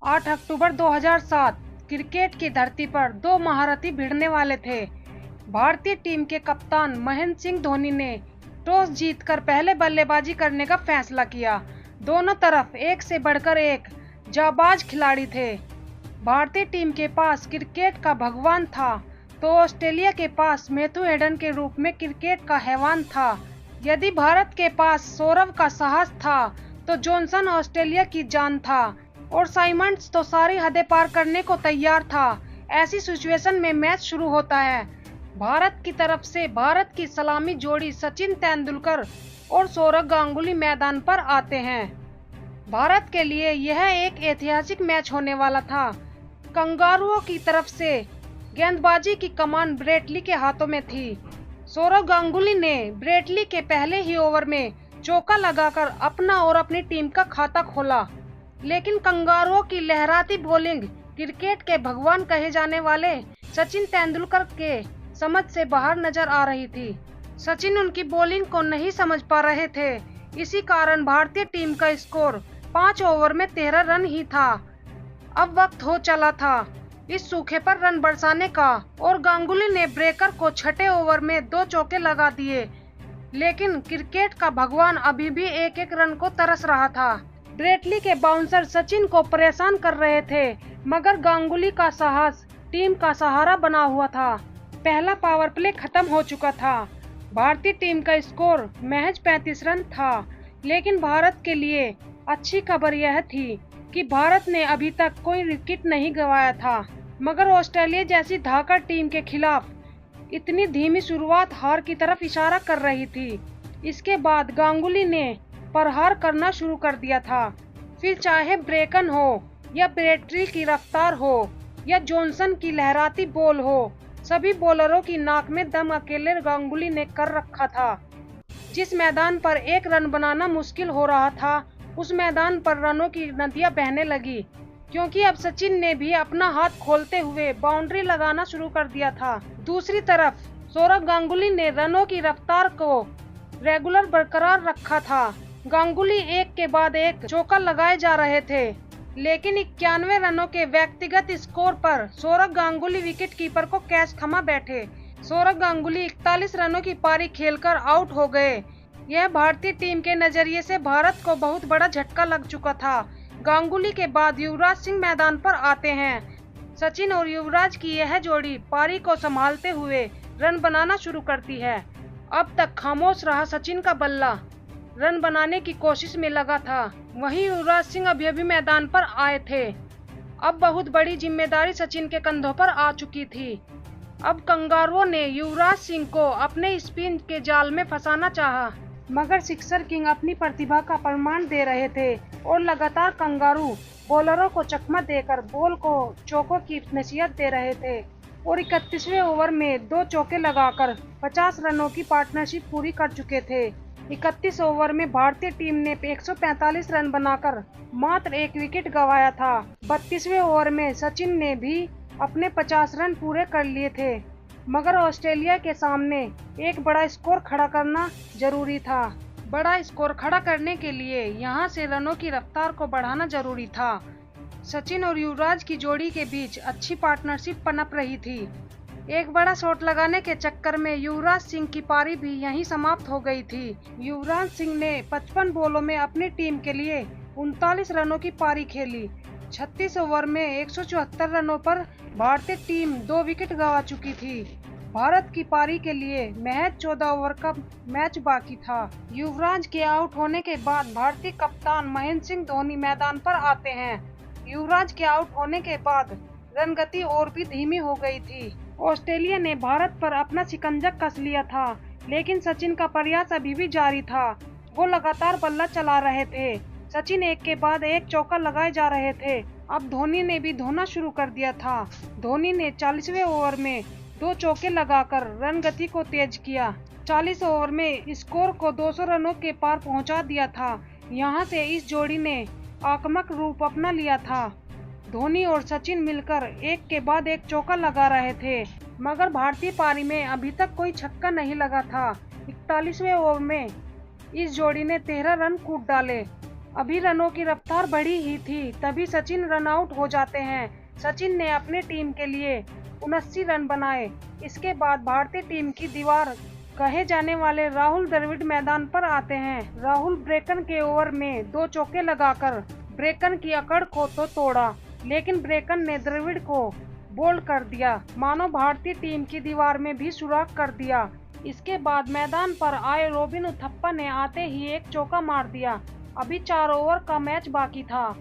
8 अक्टूबर 2007 cricket की धरती पर दो महारथी भिड़ने वाले थे। भारतीय टीम के कप्तान महेंद्र सिंह धोनी ने टॉस जीतकर पहले बल्लेबाजी करने का फैसला किया। दोनों तरफ एक से बढ़कर एक जाबाज खिलाड़ी थे। भारतीय टीम के पास क्रिकेट का भगवान था तो ऑस्ट्रेलिया के पास मैथ्यू हेडन के रूप में क्रिकेट का हैवान था। यदि भारत के पास सौरव का साहस था तो जॉनसन ऑस्ट्रेलिया की जान था और साइमंड्स तो सारी हदें पार करने को तैयार था। ऐसी सिचुएशन में मैच शुरू होता है। भारत की तरफ से भारत की सलामी जोड़ी सचिन तेंदुलकर और सौरव गांगुली मैदान पर आते हैं। भारत के लिए यह एक ऐतिहासिक मैच होने वाला था। कंगारुओं की तरफ से गेंदबाजी की कमान ब्रेटली के हाथों में थी। सौरव गांगुली ने ब्रेटली के पहले ही ओवर में चौका लगाकर अपना और अपनी टीम का खाता खोला, लेकिन कंगारुओं की लहराती बॉलिंग क्रिकेट के भगवान कहे जाने वाले सचिन तेंदुलकर के समझ से बाहर नजर आ रही थी। सचिन उनकी बॉलिंग को नहीं समझ पा रहे थे। इसी कारण भारतीय टीम का स्कोर 5 ओवर में 13 रन ही था। अब वक्त हो चला था इस सूखे पर रन बरसाने का और गांगुली ने ब्रेकर को छठे ओवर में 2 चौके लगा दिए, लेकिन क्रिकेट का भगवान अभी भी एक एक रन को तरस रहा था। ब्रेटली के बाउंसर सचिन को परेशान कर रहे थे, मगर गांगुली का साहस टीम का सहारा बना हुआ था। पहला पावर प्ले खत्म हो चुका था। भारतीय टीम का स्कोर महज 35 रन था, लेकिन भारत के लिए अच्छी खबर यह थी कि भारत ने अभी तक कोई विकेट नहीं गंवाया था, मगर ऑस्ट्रेलिया जैसी धाकड़ टीम के खिलाफ इतनी धीमी शुरुआत हार की तरफ इशारा कर रही थी। इसके बाद गांगुली ने प्रहार करना शुरू कर दिया था। फिर चाहे ब्रेकन हो या ब्रेटली की रफ्तार हो या जॉनसन की लहराती बॉल हो, सभी बॉलरों की नाक में दम अकेले गांगुली ने कर रखा था। जिस मैदान पर एक रन बनाना मुश्किल हो रहा था, उस मैदान पर रनों की नदियां बहने लगी, क्योंकि अब सचिन ने भी अपना हाथ खोलते हुए बाउंड्री लगाना शुरू कर दिया था। दूसरी तरफ सौरव गांगुली ने रनों की रफ्तार को रेगुलर बरकरार रखा था। गांगुली एक के बाद एक चौका लगाए जा रहे थे, लेकिन 91 रनों के व्यक्तिगत स्कोर पर सौरव गांगुली विकेट कीपर को कैच थमा बैठे। सौरव गांगुली 41 रनों की पारी खेलकर आउट हो गए। यह भारतीय टीम के नजरिए से भारत को बहुत बड़ा झटका लग चुका था। गांगुली के बाद युवराज सिंह मैदान पर आते हैं। सचिन और युवराज की यह जोड़ी पारी को संभालते हुए रन बनाना शुरू करती है। अब तक खामोश रहा सचिन का बल्ला रन बनाने की कोशिश में लगा था। वहीं युवराज सिंह अभी मैदान पर आए थे। अब बहुत बड़ी जिम्मेदारी सचिन के कंधों पर आ चुकी थी। अब कंगारुओं ने युवराज सिंह को अपने स्पिन के जाल में फंसाना चाहा, मगर सिक्सर किंग अपनी प्रतिभा का प्रमाण दे रहे थे और लगातार कंगारू बॉलरों को चकमा देकर बॉल को चौकों की नसीहत दे रहे थे और 31वें ओवर में 2 चौके लगाकर 50 रनों की पार्टनरशिप पूरी कर चुके थे। 31 ओवर में भारतीय टीम ने 145 रन बनाकर मात्र 1 विकेट गंवाया था। 32वें ओवर में सचिन ने भी अपने 50 रन पूरे कर लिए थे, मगर ऑस्ट्रेलिया के सामने एक बड़ा स्कोर खड़ा करना जरूरी था। बड़ा स्कोर खड़ा करने के लिए यहां से रनों की रफ्तार को बढ़ाना जरूरी था। सचिन और युवराज की जोड़ी के बीच अच्छी पार्टनरशिप पनप रही थी। एक बड़ा शॉट लगाने के चक्कर में युवराज सिंह की पारी भी यहीं समाप्त हो गई थी। युवराज सिंह ने 55 बॉलों में अपनी टीम के लिए 39 रनों की पारी खेली। 36 ओवर में 174 रनों पर भारतीय टीम 2 विकेट गंवा चुकी थी। भारत की पारी के लिए महज 14 ओवर का मैच बाकी था। युवराज के आउट होने के बाद भारतीय कप्तान महेंद्र सिंह धोनी मैदान पर आते हैं। युवराज के आउट होने के बाद रनगति और भी धीमी हो गई थी। ऑस्ट्रेलिया ने भारत पर अपना शिकंजा कस लिया था, लेकिन सचिन का प्रयास अभी भी जारी था। वो लगातार बल्ला चला रहे थे। सचिन एक के बाद एक चौका लगाए जा रहे थे। अब धोनी ने भी धोना शुरू कर दिया था। धोनी ने 40वें ओवर में 2 चौके लगाकर रन गति को तेज किया। 40 ओवर में स्कोर को 200 रनों के पार पहुंचा दिया था। यहां से इस जोड़ी ने आक्रामक रूप अपना लिया था। धोनी और सचिन मिलकर एक के बाद एक चौका लगा रहे थे, मगर भारतीय पारी में अभी तक कोई छक्का नहीं लगा था। 41वें ओवर में इस जोड़ी ने 13 रन कूट डाले। अभी रनों की रफ्तार बढ़ी ही थी, तभी सचिन रन आउट हो जाते हैं। सचिन ने अपनी टीम के लिए 79 रन बनाए। इसके बाद भारतीय टीम की दीवार कहे जाने वाले राहुल द्रविड़ मैदान पर आते हैं। राहुल ब्रेकन के ओवर में 2 चौके लगाकर ब्रेकन की अकड़ को तो तोड़ा, लेकिन ब्रेकन ने द्रविड़ को बोल्ड कर दिया, मानो भारतीय टीम की दीवार में भी सुराख कर दिया। इसके बाद मैदान पर आए रॉबिन उथप्पा ने आते ही एक चौका मार दिया। अभी 4 ओवर का मैच बाकी था।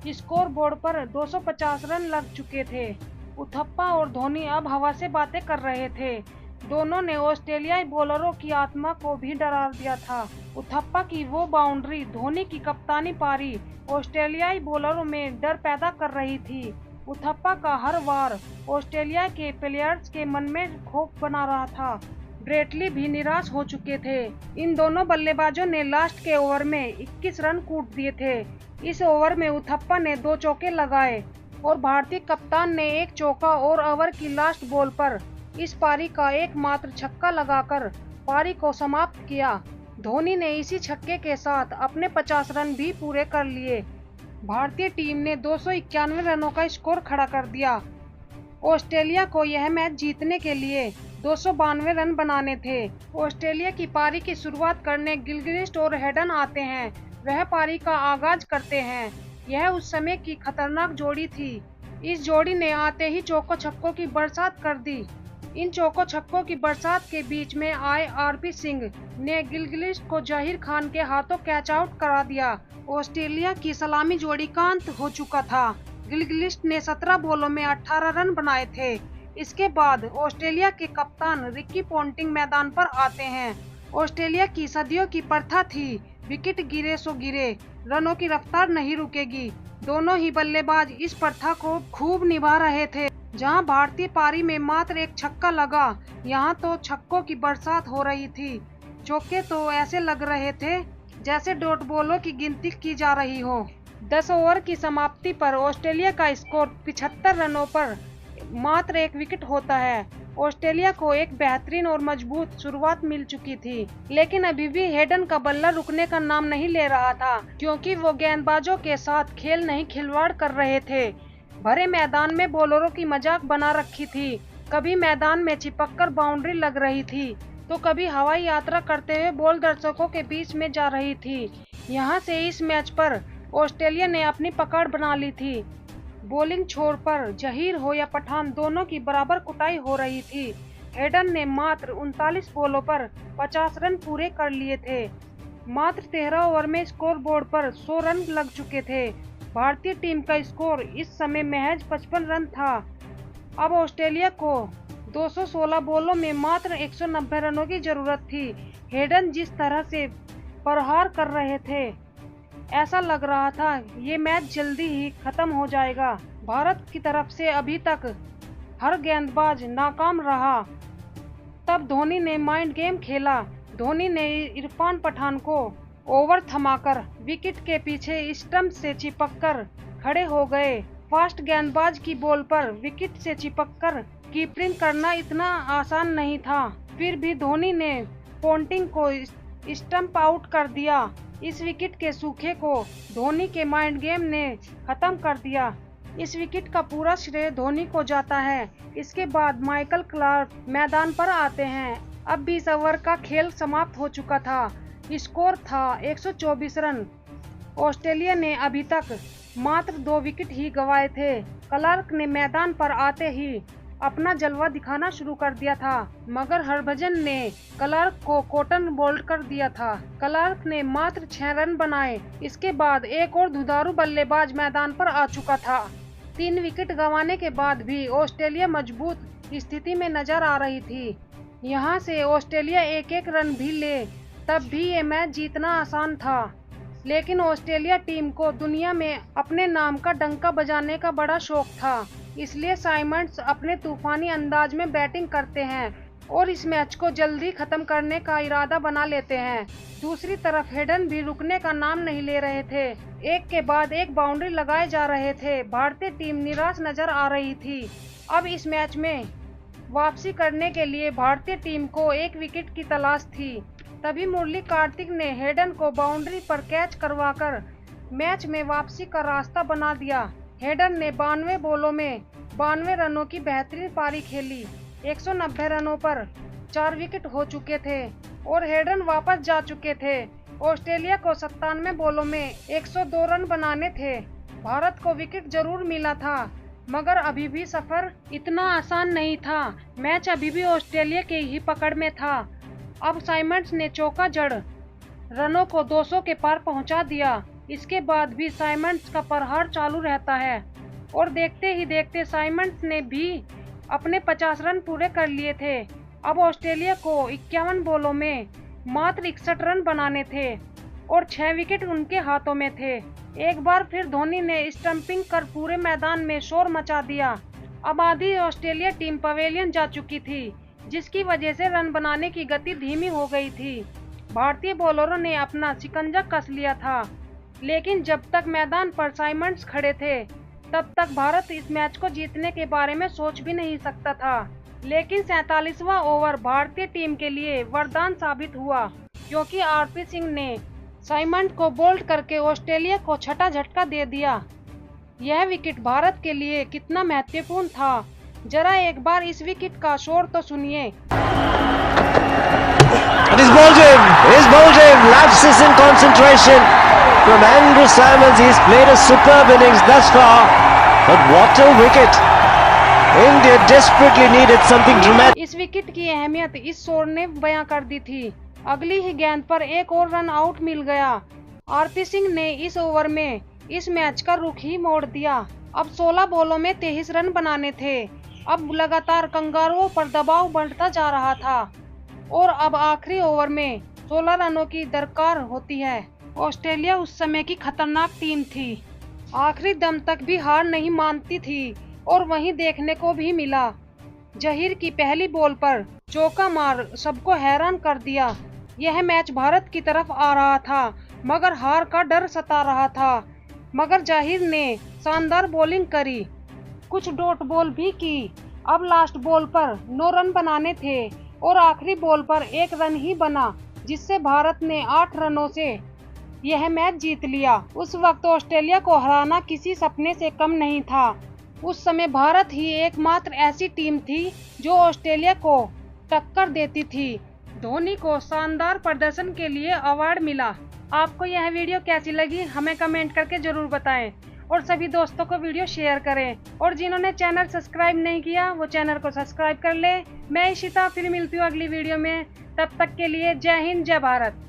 स्कोर बोर्ड पर 250 रन लग चुके थे। उथप्पा और धोनी अब हवा से बातें कर रहे थे। दोनों ने ऑस्ट्रेलियाई बॉलरों की आत्मा को भी डरा दिया था। उथप्पा की वो बाउंड्री, धोनी की कप्तानी पारी ऑस्ट्रेलियाई बॉलरों में डर पैदा कर रही थी। उथप्पा का हर वार ऑस्ट्रेलिया के प्लेयर्स के मन में खौफ बना रहा था। ब्रेटली भी निराश हो चुके थे। इन दोनों बल्लेबाजों ने लास्ट के ओवर में 21 रन कूट दिए थे। इस ओवर में उथप्पा ने 2 चौके लगाए और भारतीय कप्तान ने 1 चौका और ओवर की लास्ट बॉल पर इस पारी का एकमात्र छक्का लगाकर पारी को समाप्त किया। धोनी ने इसी छक्के के साथ अपने 50 रन भी पूरे कर लिए। भारतीय टीम ने 291 रनों का स्कोर खड़ा कर दिया। ऑस्ट्रेलिया को यह मैच जीतने के लिए 292 रन बनाने थे। ऑस्ट्रेलिया की पारी की शुरुआत करने गिलक्रिस्ट और हेडन आते हैं। वह पारी का आगाज करते हैं। यह उस समय की खतरनाक जोड़ी थी। इस जोड़ी ने आते ही चौको छक्कों की बरसात कर दी। इन चौको छक्कों की बरसात के बीच में आए आरपी सिंह ने गिलक्रिस्ट को जहीर खान के हाथों कैच आउट करा दिया। ऑस्ट्रेलिया की सलामी जोड़ी का अंत हो चुका था। गिलक्रिस्ट ने 17 बॉलों में 18 रन बनाए थे। इसके बाद ऑस्ट्रेलिया के कप्तान रिकी पोंटिंग मैदान पर आते हैं। ऑस्ट्रेलिया की सदियों की प्रथा थी, विकेट गिरे सो गिरे, रनों की रफ्तार नहीं रुकेगी। दोनों ही बल्लेबाज इस प्रथा को खूब निभा रहे थे। जहां भारतीय पारी में मात्र 1 छक्का लगा, यहां तो छक्कों की बरसात हो रही थी। चौके तो ऐसे लग रहे थे जैसे डॉट बॉलों की गिनती की जा रही हो। 10 ओवर की समाप्ति पर ऑस्ट्रेलिया का स्कोर 75 रनों पर मात्र 1 विकेट होता है। ऑस्ट्रेलिया को एक बेहतरीन और मजबूत शुरुआत मिल चुकी थी, लेकिन अभी भी हेडन का बल्ला रुकने का नाम नहीं ले रहा था, क्योंकि वो गेंदबाजों के साथ खेल नहीं खिलवाड़ कर रहे थे। भरे मैदान में बॉलरों की मजाक बना रखी थी। कभी मैदान में चिपककर बाउंड्री लग रही थी, तो कभी हवाई यात्रा करते हुए बॉल दर्शकों के बीच में जा रही थी। यहाँ से इस मैच पर ऑस्ट्रेलिया ने अपनी पकड़ बना ली थी। बॉलिंग छोर पर जहीर हो या पठान, दोनों की बराबर कुटाई हो रही थी। हेडन ने मात्र 39 बॉलों पर 50 रन पूरे कर लिए थे। मात्र 13 ओवर में स्कोर बोर्ड पर 100 रन लग चुके थे। भारतीय टीम का स्कोर इस समय महज 55 रन था। अब ऑस्ट्रेलिया को 216 बॉलों में मात्र 190 रनों की जरूरत थी। हेडन जिस तरह से प्रहार कर रहे थे, ऐसा लग रहा था ये मैच जल्दी ही खत्म हो जाएगा। भारत की तरफ से अभी तक हर गेंदबाज नाकाम रहा। तब धोनी ने माइंड गेम खेला। धोनी ने इरफान पठान को ओवर थमाकर विकेट के पीछे स्टंप से चिपककर खड़े हो गए। फास्ट गेंदबाज की बॉल पर विकेट से चिपककर कीपिंग करना इतना आसान नहीं था। फिर भी धोनी ने पोंटिंग को स्टंप आउट कर दिया। इस विकेट के सूखे को धोनी के माइंड गेम ने खत्म कर दिया। इस विकेट का पूरा श्रेय धोनी को जाता है। इसके बाद माइकल क्लार्क मैदान पर आते हैं। अब 20 ओवर का खेल समाप्त हो चुका था। स्कोर था 124 रन। ऑस्ट्रेलिया ने अभी तक मात्र 2 विकेट ही गंवाए थे। क्लार्क ने मैदान पर आते ही अपना जलवा दिखाना शुरू कर दिया था, मगर हरभजन ने क्लार्क को कॉटन बोल्ड कर दिया था। क्लार्क ने मात्र 6 रन बनाए। इसके बाद एक और दुधारू बल्लेबाज मैदान पर आ चुका था। 3 विकेट गंवाने के बाद भी ऑस्ट्रेलिया मजबूत स्थिति में नजर आ रही थी। यहां से ऑस्ट्रेलिया एक रन भी ले, तब भी ये मैच जीतना आसान था। लेकिन ऑस्ट्रेलिया टीम को दुनिया में अपने नाम का डंका बजाने का बड़ा शौक था, इसलिए साइमंड्स अपने तूफानी अंदाज में बैटिंग करते हैं और इस मैच को जल्दी खत्म करने का इरादा बना लेते हैं। दूसरी तरफ हेडन भी रुकने का नाम नहीं ले रहे थे। एक के बाद एक बाउंड्री लगाए जा रहे थे। भारतीय टीम निराश नजर आ रही थी। अब इस मैच में वापसी करने के लिए भारतीय टीम को 1 विकेट की तलाश थी। तभी मुरली कार्तिक ने हेडन को बाउंड्री पर कैच करवाकर मैच में वापसी का रास्ता बना दिया। हेडन ने 92 बॉलों में 92 रनों की बेहतरीन पारी खेली। 190 रनों पर 4 विकेट हो चुके थे और हेडन वापस जा चुके थे। ऑस्ट्रेलिया को 97 बॉलों में 102 रन बनाने थे। भारत को विकेट जरूर मिला था, मगर अभी भी सफर इतना आसान नहीं था। मैच अभी भी ऑस्ट्रेलिया के ही पकड़ में था। अब साइमंड्स ने चौका जड़ रनों को 200 के पार पहुंचा दिया। इसके बाद भी साइमंड्स का प्रहार चालू रहता है और देखते ही देखते साइमंड्स ने भी अपने 50 रन पूरे कर लिए थे। अब ऑस्ट्रेलिया को 51 बॉलों में मात्र 61 रन बनाने थे और 6 विकेट उनके हाथों में थे। एक बार फिर धोनी ने स्टंपिंग कर पूरे मैदान में शोर मचा दिया। अब आधी ऑस्ट्रेलिया टीम पवेलियन जा चुकी थी, जिसकी वजह से रन बनाने की गति धीमी हो गई थी। भारतीय बॉलरों ने अपना शिकंजा कस लिया था, लेकिन जब तक मैदान पर साइमंड्स खड़े थे तब तक भारत इस मैच को जीतने के बारे में सोच भी नहीं सकता था। लेकिन 47वां ओवर भारतीय टीम के लिए वरदान साबित हुआ, क्योंकि आरपी सिंह ने साइमंड को बोल्ड करके ऑस्ट्रेलिया को छठा झटका दे दिया। यह विकेट भारत के लिए कितना महत्वपूर्ण था, जरा एक बार इस विकेट का शोर तो सुनिए। Lapses in concentration from Andrew Symonds. He's played a superb innings thus far, but what a wicket! India desperately needed something dramatic. इस विकेट की अहमियत इस शोर ने बयां कर दी थी। अगली ही गेंद पर एक और रन आउट मिल गया। आरपी सिंह ने इस ओवर में इस मैच का रुख ही मोड़ दिया। अब 16 बॉलों में 23 रन बनाने थे। अब लगातार कंगारुओं पर दबाव बढ़ता जा रहा था और अब आखिरी ओवर में 16 रनों की दरकार होती है। ऑस्ट्रेलिया उस समय की खतरनाक टीम थी, आखिरी दम तक भी हार नहीं मानती थी और वहीं देखने को भी मिला। जहीर की पहली बॉल पर चौका मार सबको हैरान कर दिया। यह मैच भारत की तरफ आ रहा था, मगर हार का डर सता रहा था। मगर जहीर ने शानदार बॉलिंग करी, कुछ डॉट बॉल भी की। अब लास्ट बॉल पर 9 रन बनाने थे और आखिरी बॉल पर 1 रन ही बना, जिससे भारत ने 8 रनों से यह मैच जीत लिया। उस वक्त ऑस्ट्रेलिया को हराना किसी सपने से कम नहीं था। उस समय भारत ही एकमात्र ऐसी टीम थी जो ऑस्ट्रेलिया को टक्कर देती थी। धोनी को शानदार प्रदर्शन के लिए अवार्ड मिला। आपको यह वीडियो कैसी लगी हमें कमेंट करके जरूर बताएं और सभी दोस्तों को वीडियो शेयर करें और जिन्होंने चैनल सब्सक्राइब नहीं किया वो चैनल को सब्सक्राइब कर ले। मैं इशिता फिर मिलती हूँ अगली वीडियो में, तब तक के लिए जय हिंद जय भारत।